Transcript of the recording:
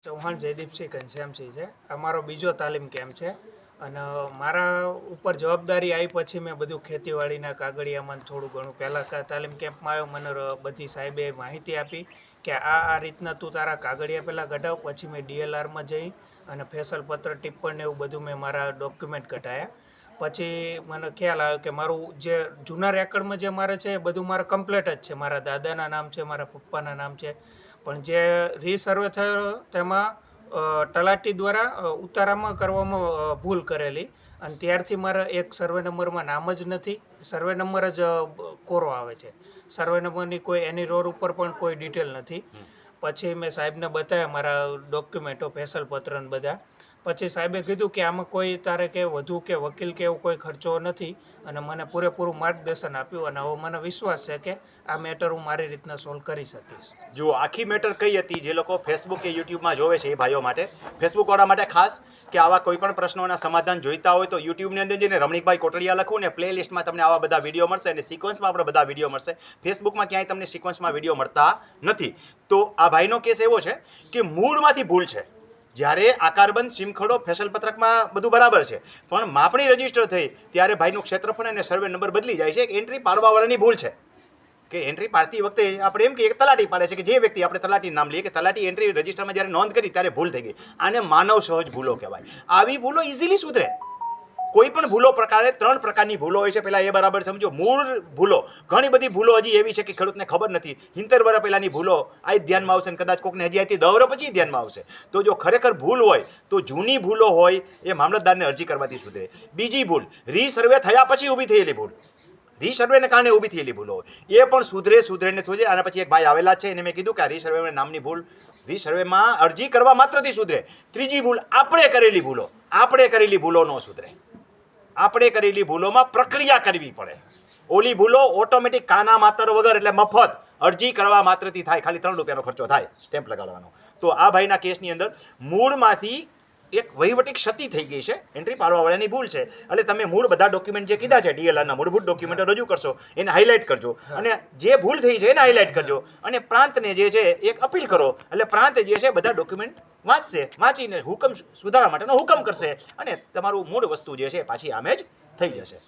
ચૌહાણ જયદીપસિંહ ઘનશ્યામસિંહ છે. અમારો બીજો તાલીમ કેમ્પ છે અને મારા ઉપર જવાબદારી આવી પછી મેં બધું ખેતીવાડીના કાગળિયામાં થોડું ઘણું પહેલાં તાલીમ કેમ્પમાં આવ્યો. મને બધી સાહેબે માહિતી આપી કે આ રીતના તું તારા કાગળિયા પહેલાં કઢાવ. પછી મેં ડીએલઆરમાં જઈ અને ફેસલ પત્ર ટિપ્પણ ને એવું બધું મેં મારા ડોક્યુમેન્ટ કઢાયા. પછી મને ખ્યાલ આવ્યો કે મારું જે જૂના રેકર્ડમાં જે મારે છે એ બધું મારે કમ્પ્લીટ જ છે. મારા દાદાના નામ છે, મારા પપ્પાના નામ છે, પણ જે રીસર્વે થયો તેમાં તલાટી દ્વારા ઉતારામાં કરવામાં ભૂલ કરેલી અને ત્યારથી મારા એક સર્વે નંબરમાં નામ જ નથી. સર્વે નંબર જ કોરો આવે છે. સર્વે નંબરની કોઈ એની રોડ ઉપર પણ કોઈ ડિટેલ નથી. પછી મેં સાહેબને બતાવ્યા મારા ડોક્યુમેન્ટો, ફેસલ પત્ર ને બધા. પછી સાહેબે કીધું કે આમાં કોઈ તારે કે વધુ કે વકીલ કે એવું કોઈ ખર્ચો નથી અને મને પૂરેપૂરું માર્ગદર્શન આપ્યું અને હવે મને વિશ્વાસ છે કે આ મેટર હું મારી રીતના સોલ્વ કરી શકીશ. જો આખી મેટર કઈ હતી, જે લોકો ફેસબુક કે યુટ્યુબમાં જોવે છે એ ભાઈઓ માટે, ફેસબુકવાળા માટે ખાસ કે આવા કોઈ પણ પ્રશ્નોના સમાધાન જોઈતા હોય તો યુટ્યુબની અંદર જઈને રમણીકભાઈ કોટડિયા લખવું ને પ્લે લિસ્ટમાં તમને આવા બધા વિડીયો મળશે અને સિક્વન્સમાં આપણે બધા વિડીયો મળશે. ફેસબુકમાં ક્યાંય તમને સિક્વન્સમાં વિડીયો મળતા નથી. તો આ ભાઈનો કેસ એવો છે કે મૂળમાંથી ભૂલ છે. જ્યારે આકારબંધ સીમખડો ફેસલ પત્રકમાં બધું બરાબર છે, પણ માપણી રજીસ્ટર થઈ ત્યારે ભાઈનું ક્ષેત્રફળ અને સર્વે નંબર બદલી જાય છે. એક એન્ટ્રી પાડવાવાળાની ભૂલ છે કે એન્ટ્રી પાડતી વખતે આપણે એમ કે તલાટી પાડે છે કે જે વ્યક્તિ આપણે તલાટી નામ લઈએ કે તલાટી એન્ટ્રી રજીસ્ટરમાં જ્યારે નોંધ કરી ત્યારે ભૂલ થઈ ગઈ. આને માનવ સહજ ભૂલો કહેવાય. આવી ભૂલો ઇઝીલી સુધરે. કોઈ પણ ભૂલો પ્રકારે 3 પ્રકારની ભૂલો હોય છે. પહેલાં એ બરાબર સમજો. મૂળ ભૂલો, ઘણી બધી ભૂલો હજી એવી છે કે ખેડૂતને ખબર નથી. 70 વર્ષ પહેલાંની ભૂલો આ ધ્યાનમાં આવશે અને કદાચ કોકને હજી આથી 10 વર્ષ પછી ધ્યાનમાં આવશે. તો જો ખરેખર ભૂલ હોય તો જૂની ભૂલો હોય એ મામલતદારને અરજી કરવાથી સુધરે. બીજી ભૂલ, રીસર્વે થયા પછી ઊભી થયેલી ભૂલ, રીસર્વેને કારણે ઊભી થયેલી ભૂલો હોય એ પણ સુધરે થશે. આના પછી એક ભાઈ આવેલા છે એને મેં કીધું કે આ રીસર્વે નામની ભૂલ રીસર્વેમાં અરજી કરવા માત્રથી સુધરે. ત્રીજી ભૂલ, આપણે કરેલી ભૂલો ન સુધરે. આપણે કરેલી ભૂલોમાં પ્રક્રિયા કરવી પડે. ઓલી ભૂલો ઓટોમેટિક કાના માતર વગર એટલે મફત અરજી કરવા માત્રથી થાય. ખાલી 3 રૂપિયાનો ખર્ચો થાય સ્ટેમ્પ લગાડવાનો. તો આ ભાઈના કેસની અંદર મૂળમાંથી એક વહીવટી ક્ષતિ થઈ ગઈ છે. એન્ટ્રી પાડવાવાળાની ભૂલ છે. એટલે તમે મૂળ બધા ડોક્યુમેન્ટ જે કીધા છે ડીએલઆરના મૂળભૂત ડોક્યુમેન્ટો રજૂ કરશો, એને હાઇલાઇટ કરજો અને જે ભૂલ થઈ છે એને હાઇલાઇટ કરજો અને પ્રાંતને જે છે એક અપીલ કરો. એટલે પ્રાંત જે છે બધા ડોક્યુમેન્ટ વાંચશે, વાંચીને હુકમ સુધારવા માટેનો હુકમ કરશે અને તમારું મૂળ વસ્તુ જે છે પાછી આમે જ થઈ જશે.